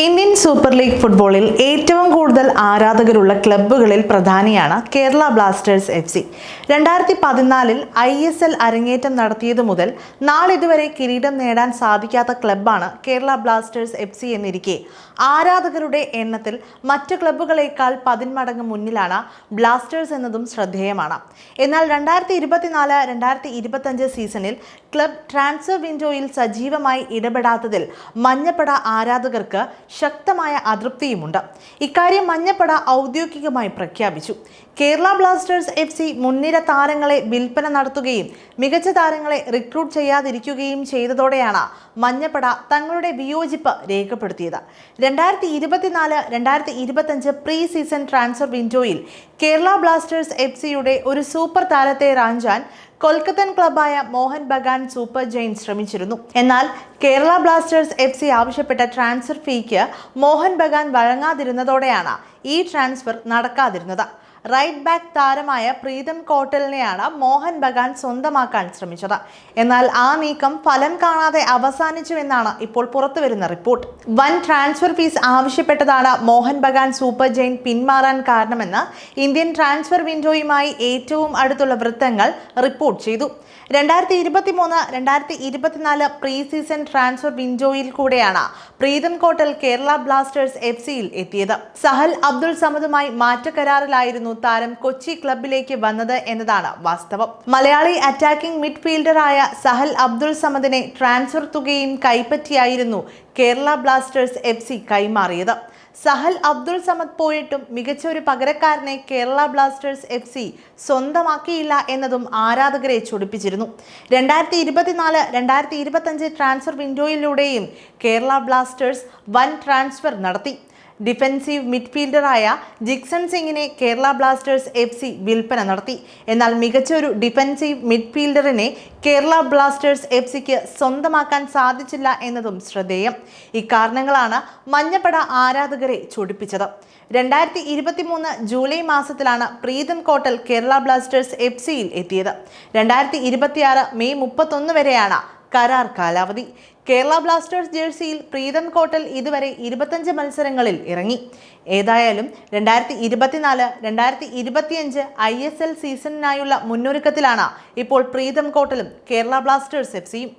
Indian super league ഫുട്ബോളിൽ ഏറ്റവും കൂടുതൽ ആരാധകരുള്ള ക്ലബ്ബുകളിൽ പ്രധാനിയാണ് കേരള ബ്ലാസ്റ്റേഴ്സ് FC. 2014 ISL അരങ്ങേറ്റം നടത്തിയതു മുതൽ നാളിതുവരെ കിരീടം നേടാൻ സാധിക്കാത്ത ക്ലബ്ബാണ് കേരള ബ്ലാസ്റ്റേഴ്സ് FC എന്നിരിക്കെ ആരാധകരുടെ എണ്ണത്തിൽ മറ്റ് ക്ലബ്ബുകളേക്കാൾ 10 മടങ്ങ് മുന്നിലാണ് ബ്ലാസ്റ്റേഴ്സ് എന്നതും ശ്രദ്ധേയമാണ്. എന്നാൽ 2024-2025 സീസണിൽ ക്ലബ് ട്രാൻസ്ഫർ വിൻഡോയിൽ സജീവമായി ഇടപെടാത്തതിൽ മഞ്ഞപ്പട ആരാധകർക്ക് ശക്തമായ അതൃപ്തിയുമുണ്ട്. ഇക്കാര്യം മഞ്ഞപ്പട ഔദ്യോഗികമായി പ്രഖ്യാപിച്ചു. കേരള ബ്ലാസ്റ്റേഴ്സ് FC മുൻനിര താരങ്ങളെ വിൽപ്പന നടത്തുകയും മികച്ച താരങ്ങളെ റിക്രൂട്ട് ചെയ്യാതിരിക്കുകയും ചെയ്തതോടെയാണ് മഞ്ഞപ്പട തങ്ങളുടെ വിയോജിപ്പ് രേഖപ്പെടുത്തിയത്. 2024-2025 പ്രീ സീസൺ ട്രാൻസ്ഫർ വിൻഡോയിൽ കേരള ബ്ലാസ്റ്റേഴ്സ് FCയുടെ ഒരു സൂപ്പർ താരത്തെ റാഞ്ചാൻ കൊൽക്കത്തൻ ക്ലബായ മോഹൻ ബഗാൻ സൂപ്പർ ജയൻസ് ശ്രമിച്ചിരുന്നു. എന്നാൽ കേരള ബ്ലാസ്റ്റേഴ്സ് FC ആവശ്യപ്പെട്ട ട്രാൻസ്ഫർ ഫീക്ക് മോഹൻ ബഗാൻ വഴങ്ങാതിരുന്നതോടെയാണ് ഈ ട്രാൻസ്ഫർ നടക്കാതിരുന്നത്. റൈറ്റ് ബാക്ക് താരമായ പ്രീതം കോട്ടലിനെയാണ് മോഹൻ ബഗാൻ സ്വന്തമാക്കാൻ ശ്രമിച്ചത്. എന്നാൽ ആ നീക്കം ഫലം കാണാതെ അവസാനിച്ചുവെന്നാണ് ഇപ്പോൾ പുറത്തുവരുന്ന റിപ്പോർട്ട്. വൻ ട്രാൻസ്ഫർ ഫീസ് ആവശ്യപ്പെട്ടതാണ് മോഹൻ ബഗാൻ സൂപ്പർ ജയന്റ് പിന്മാറാൻ കാരണമെന്ന് ഇന്ത്യൻ ട്രാൻസ്ഫർ വിൻഡോയുമായി ഏറ്റവും അടുത്തുള്ള വൃത്തങ്ങൾ റിപ്പോർട്ട് ചെയ്തു. 2023-2024 പ്രീ സീസൺ ട്രാൻസ്ഫർ വിൻഡോയിൽ കൂടെയാണ് പ്രീതം കോട്ടൽ കേരള ബ്ലാസ്റ്റേഴ്സ് FCയിൽ എത്തിയത്. സഹൽ അബ്ദുൾ സമദുമായി മാറ്റക്കരാറിലായിരുന്നു താരം കൊച്ചി ക്ലബിലേക്ക് വന്നത് എന്നതാണ് വാസ്തവം. മലയാളി അറ്റാക്കിംഗ് മിഡ്ഫീൽഡറായ സഹൽ അബ്ദുൾ സമദിനെ ട്രാൻസ്ഫർ തുകയും കൈപ്പറ്റിയായിരുന്നു കേരള ബ്ലാസ്റ്റേഴ്സ് FC കൈമാറിയത്. സഹൽ അബ്ദുൾ സമദ് പോയിട്ടും മികച്ച ഒരു പകരക്കാരനെ കേരള ബ്ലാസ്റ്റേഴ്സ് FC സ്വന്തമാക്കിയില്ല എന്നതും ആരാധകരെ ചൊടിപ്പിച്ചിരുന്നു. 2024-2025 ട്രാൻസ്ഫർ വിൻഡോയിലൂടെയും കേരള ബ്ലാസ്റ്റേഴ്സ് വൻ ട്രാൻസ്ഫർ നടത്തി. ഡിഫൻസീവ് മിഡ്ഫീൽഡറായ ജിക്സൺ സിംഗിനെ കേരള ബ്ലാസ്റ്റേഴ്സ് FC വിൽപ്പന നടത്തി. എന്നാൽ മികച്ച ഒരു ഡിഫൻസീവ് മിഡ്ഫീൽഡറിനെ കേരള ബ്ലാസ്റ്റേഴ്സ് FCക്ക് സ്വന്തമാക്കാൻ സാധിച്ചില്ല എന്നതും ശ്രദ്ധേയം. ഇക്കാരണങ്ങളാണ് മഞ്ഞപ്പട ആരാധകരെ ചൊടിപ്പിച്ചത്. 2023 ജൂലൈ മാസത്തിലാണ് പ്രീതം കോട്ടൽ കേരള ബ്ലാസ്റ്റേഴ്സ് FCയിൽ എത്തിയത്. 2026 മെയ് 31 വരെയാണ് കരാർ കാലാവധി. കേരള ബ്ലാസ്റ്റേഴ്സ് ജേഴ്സിയിൽ പ്രീതം കോട്ടൽ ഇതുവരെ 25 മത്സരങ്ങളിൽ ഇറങ്ങി. ഏതായാലും 2024-2025 ISL സീസണിനായുള്ള മുന്നൊരുക്കത്തിലാണ് ഇപ്പോൾ പ്രീതം കോട്ടലും കേരള ബ്ലാസ്റ്റേഴ്സ് FCയും.